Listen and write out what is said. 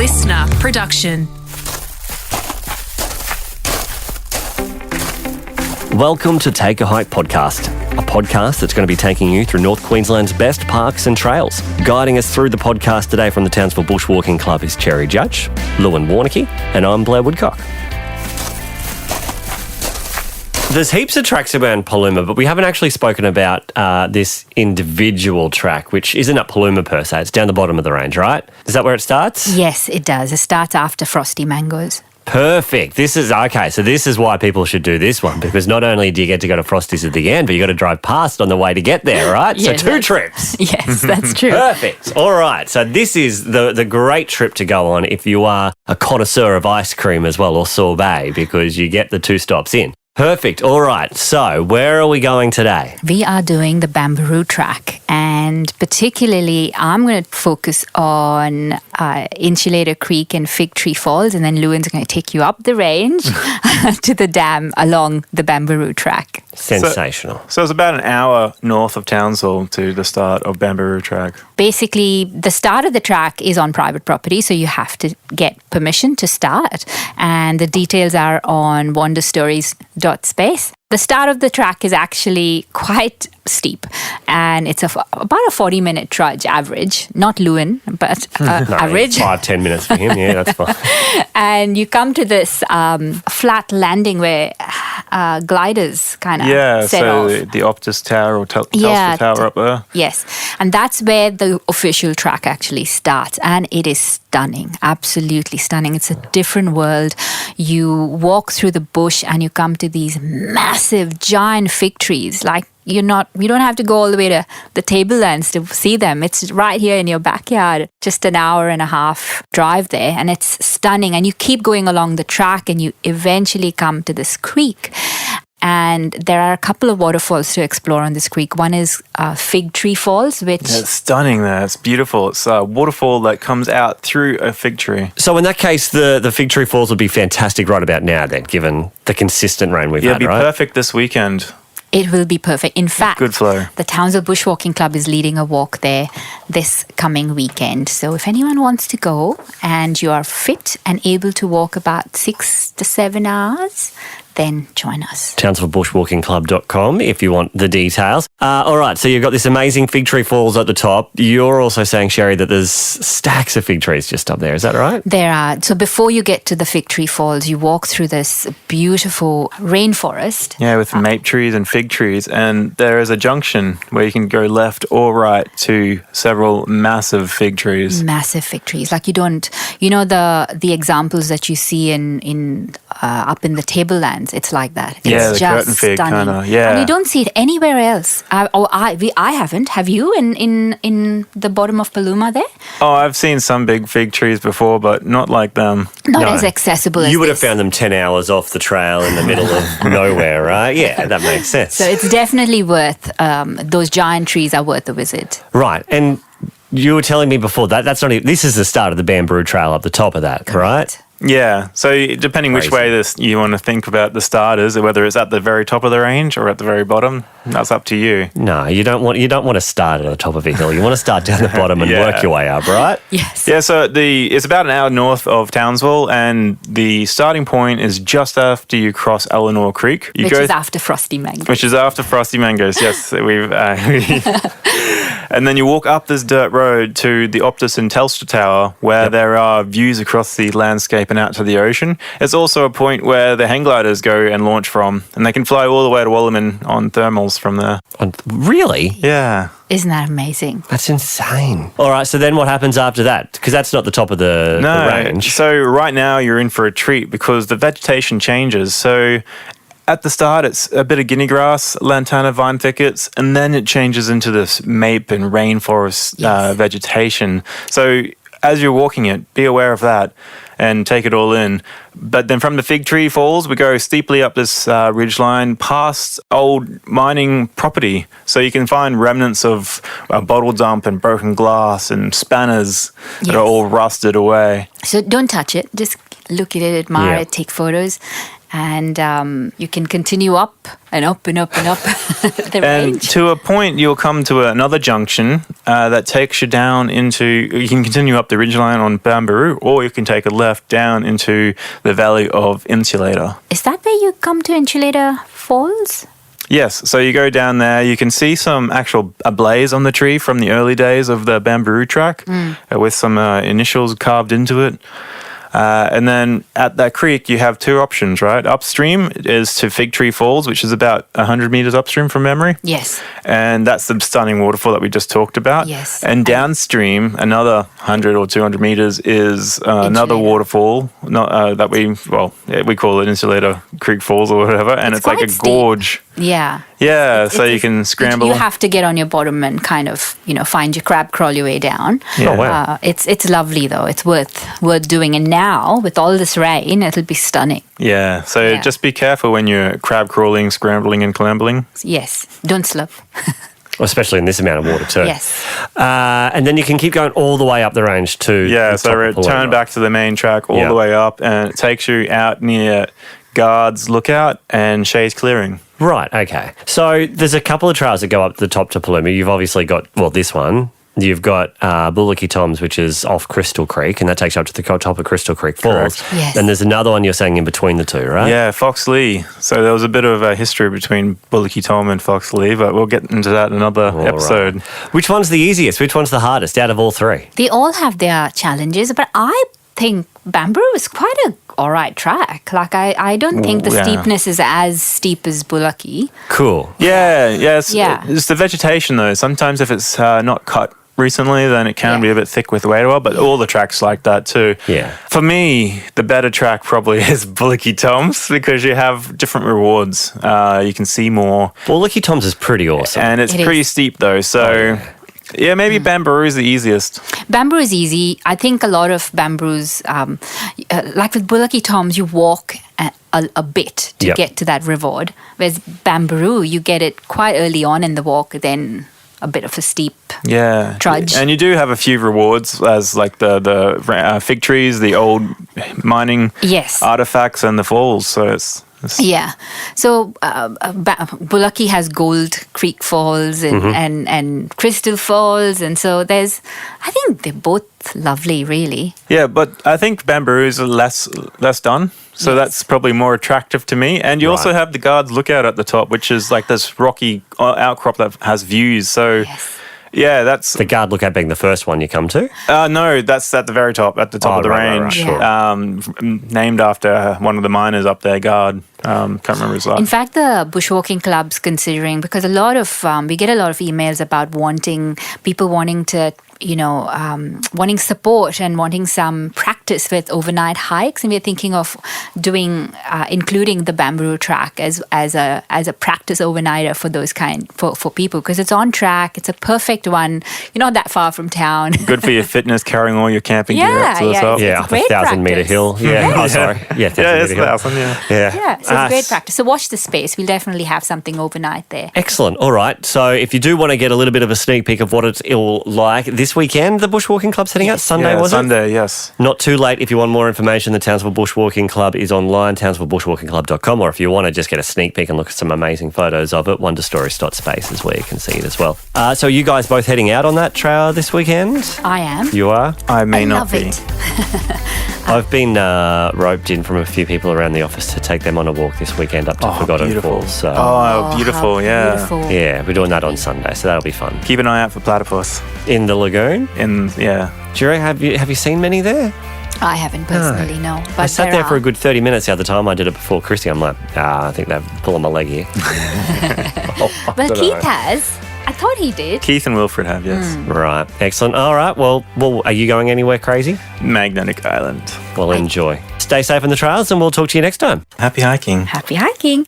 listener production. Welcome to Take a Hike Podcast, a podcast that's going to be taking you through North Queensland's best parks and trails. Guiding us through the podcast today from the Townsville Bushwalking Club is Cherry Judge, Lewin Warnicky, and I'm Blair Woodcock. There's heaps of tracks around Paluma, but we haven't actually spoken about this individual track, which isn't at Paluma per se. It's down the bottom of the range, right? Is that where it starts? Yes, it does. It starts after Frosty Mangoes. Perfect. This is why people should do this one, because not only do you get to go to Frosty's at the end, but you got to drive past on the way to get there, right? Yeah, so two trips. Yes, that's true. Perfect. All right. So this is the great trip to go on if you are a connoisseur of ice cream as well, or sorbet, because you get the two stops in. Perfect. All right. So where are we going today? We are doing the Bambaroo track, and particularly I'm going to focus on Insulator Creek and Fig Tree Falls, and then Lewin's going to take you up the range to the dam along the Bambaroo track. Sensational. So it's about an hour north of Townsville to the start of Bambaroo track. Basically, the start of the track is on private property, so you have to get permission to start. And the details are on wonderstories.space. The start of the track is actually quite steep, and it's about a 40-minute trudge average. Not Lewin, but average. 5-10 minutes for him, yeah, that's fine. And you come to this flat landing where gliders kind of set off. The Optus Tower or Townsville Tower up there. Yes, and that's where the official track actually starts, and it is stunning, absolutely stunning. It's a different world. You walk through the bush and you come to these massive, giant fig trees. Like, you don't have to go all the way to the tablelands to see them. It's right here in your backyard, just an hour and a half drive there, and it's stunning. And you keep going along the track and you eventually come to this creek. And there are a couple of waterfalls to explore on this creek. One is Fig Tree Falls, which... Yeah, it's stunning there. It's beautiful. It's a waterfall that comes out through a fig tree. So in that case, the Fig Tree Falls would be fantastic right about now then, given the consistent rain we've had, right? Yeah, it'd be perfect this weekend. It will be perfect. In fact, good flow. The Townsville Bushwalking Club is leading a walk there this coming weekend. So if anyone wants to go and you are fit and able to walk about 6 to 7 hours, then join us. TownsvilleBushwalkingClub.com if you want the details. All right, so you've got this amazing Fig Tree Falls at the top. You're also saying, Sherry, that there's stacks of fig trees just up there. Is that right? There are. So before you get to the Fig Tree Falls, you walk through this beautiful rainforest. Yeah, with mape trees and fig trees. And there is a junction where you can go left or right to several massive fig trees. Massive fig trees. Like the examples that you see in up in the tablelands. It's like that. It's the just curtain fig kind of. Yeah, and you don't see it anywhere else. I haven't. Have you in the bottom of Paluma there? Oh, I've seen some big fig trees before, but not like them. Not as accessible as you would have found them 10 hours off the trail in the middle of nowhere, right? Yeah, that makes sense. So it's definitely worth. Those giant trees are worth a visit. Right, and you were telling me before that's not. This is the start of the Bambaroo Trail up the top of that, right? Yeah, so depending which way you want to think about the starters, whether it's at the very top of the range or at the very bottom, that's up to you. No, you don't want to start at the top of a hill. You want to start down the bottom and work your way up, right? Yes. Yeah, so it's about an hour north of Townsville, and the starting point is just after you cross Eleanor Creek. Which is after Frosty Mangoes. Yes, and then you walk up this dirt road to the Optus and Telstra Tower, where there are views across the landscape and out to the ocean. It's also a point where the hang gliders go and launch from, and they can fly all the way to Walliman on thermals from there. Really? Yeah. Isn't that amazing? That's insane. All right, so then what happens after that? Because that's not the top of the range. So right now you're in for a treat because the vegetation changes. So at the start, it's a bit of guinea grass, lantana vine thickets, and then it changes into this mape and rainforest vegetation. So as you're walking it, be aware of that and take it all in. But then from the Fig Tree Falls, we go steeply up this ridgeline past old mining property. So you can find remnants of a bottle dump and broken glass and spanners that are all rusted away. So don't touch it. Just look at it, admire it, take photos. and you can continue up and up and up and up the And range. to a point, you'll come to another junction that takes you down into. You can continue up the ridgeline on Bambaroo, or you can take a left down into the valley of Insulator. Is that where you come to Insulator Falls? Yes, so you go down there. You can see some actual a blaze on the tree from the early days of the Bambaroo track, with some initials carved into it. And then at that creek, you have two options, right? Upstream is to Fig Tree Falls, which is about 100 meters upstream from memory. Yes. And that's the stunning waterfall that we just talked about. Yes. And downstream, another 100 or 200 meters is another waterfall that we call it Insulator Creek Falls or whatever. And it's like quite a steep. gorge. Yeah. Yeah, so you can scramble. You have to get on your bottom and kind of, find your crab, crawl your way down. Yeah. Oh, wow. It's lovely though. It's worth doing. And now with all this rain, it'll be stunning. Yeah, so Yeah. just be careful when you're crab crawling, scrambling, and clambling. Yes. Don't slip. Especially in this amount of water too. Yes. And then you can keep going all the way up the range to Yeah, the so top of Paloma. return back to the main track all Yeah. the way up, and it takes you out near Guards Lookout and Shay's Clearing. Right, okay. So there's a couple of trails that go up the top to Paloma. You've obviously got, this one. You've got Bullocky Toms, which is off Crystal Creek, and that takes you up to the top of Crystal Creek Falls. Correct. Yes. And there's another one you're saying in between the two, right? Yeah, Fox Lee. So there was a bit of a history between Bullocky Tom and Fox Lee, but we'll get into that in another All episode. right. Which one's the easiest? Which one's the hardest out of all three? They all have their challenges, but I think Bambaroo is quite a all right track. Like I don't think the Yeah. steepness is as steep as Bullocky. Cool. Yeah, Yeah. it's the vegetation though. Sometimes if it's not cut recently, then it can be a bit thick with weight oil, but all the tracks like that too. Yeah. For me, the better track probably is Bullocky Toms because you have different rewards. You can see more. Bullocky Toms is pretty awesome. And it's It pretty is. steep though, so yeah, maybe Bambaroo is the easiest. Bambaroo is easy. I think a lot of Bambaroos, like with Bullocky Toms, you walk a bit to Yep. get to that reward. Whereas Bambaroo, you get it quite early on in the walk, then a bit of a steep. Yeah, Trudge. and you do have a few rewards as like the fig trees, the old mining Yes. artifacts, and the falls. So it's Yeah. So Bullocky has Gold Creek Falls and Crystal Falls. And so I think they're both lovely, really. yeah. But I think Bambaroo is less done. So that's probably more attractive to me. And you also Right. have the Guards Lookout at the top, which is like this rocky outcrop that has views. So Yes. yeah, that's The Guard Lookout being the first one you come to. no, that's at the very top, at the top Oh, of the right, right, range. right, sure. Named after one of the miners up there, Guard. Can't remember his last. In fact, the Bushwalking Club's considering, because a lot of we get a lot of emails about people wanting to, wanting support and wanting some practice with overnight hikes, and we're thinking of doing including the Bambaroo track as a practice overnighter for those for people, because it's on track, it's a perfect one. You're not that far from town. Good for your fitness, carrying all your camping gear up to the Yeah, top. yeah. Yeah, up a great 1,000-meter practice. hill. Yeah. Oh, sorry. Yeah, 1,000 Yeah, it's meter hill. 1,000, yeah. Yeah. Yeah, so it's great practice. So watch the space. We'll definitely have something overnight there. Excellent. All right. So if you do want to get a little bit of a sneak peek of what it's like this weekend, the Bushwalking Club's heading out Sunday, Yeah, was it? Sunday, yes. Not too late. If you want more information, the Townsville Bushwalking Club is online, townsvillebushwalkingclub.com, or if you want to just get a sneak peek and look at some amazing photos of it, wonderstories.space is where you can see it as well. So you guys both heading out on that trail this weekend? I am. You are? I may I not love be. it. I've been roped in from a few people around the office to take them on a walk this weekend up to Forgotten beautiful. Falls. So, Oh, beautiful, how yeah. beautiful. yeah, we're doing that on Sunday, so that'll be fun. Keep an eye out for platypus. In the lagoon? Yeah. Jerry, have you seen many there? I haven't personally, no. But I sat there for a are. good 30 minutes the other time. I did it before Christy. I'm like, I think they're pulling my leg here. Well, Keith has. I thought he did. Keith and Wilfred have, yes. Right, excellent. All right, well, are you going anywhere crazy? Magnetic Island. Well, enjoy. Stay safe on the trails, and we'll talk to you next time. Happy hiking. Happy hiking.